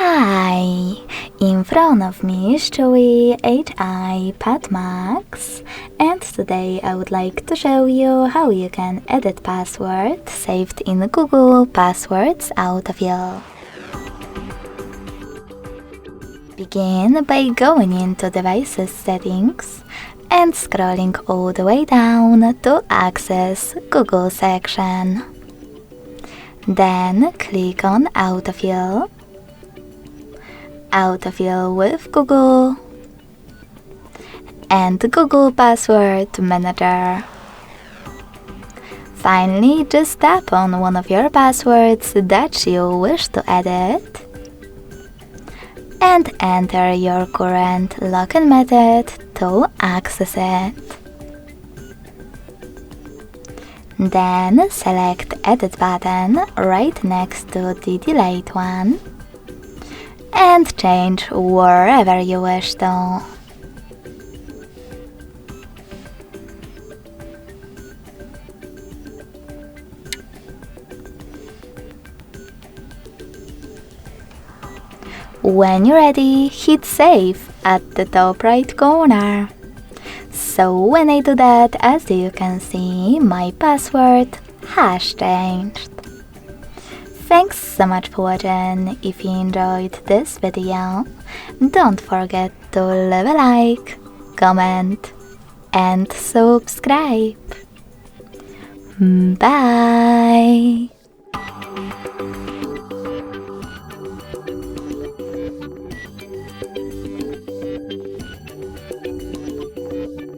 Hi! In front of me is Chuwi HiPad Max, and today I would like to show you how you can edit passwords saved in Google Passwords Autofill. Begin by going into Devices Settings and scrolling all the way down to access Google section. Then click on Autofill with Google, and Google Password Manager. Finally, just tap on one of your passwords that you wish to edit and enter your current login method to access it. Then select Edit button right next to the Delete one and change wherever you wish to. When you're ready, hit Save at the top right corner. So when I do that, as you can see, my password has changed. Thanks so much for watching. If you enjoyed this video, don't forget to leave a like, comment and subscribe. Bye!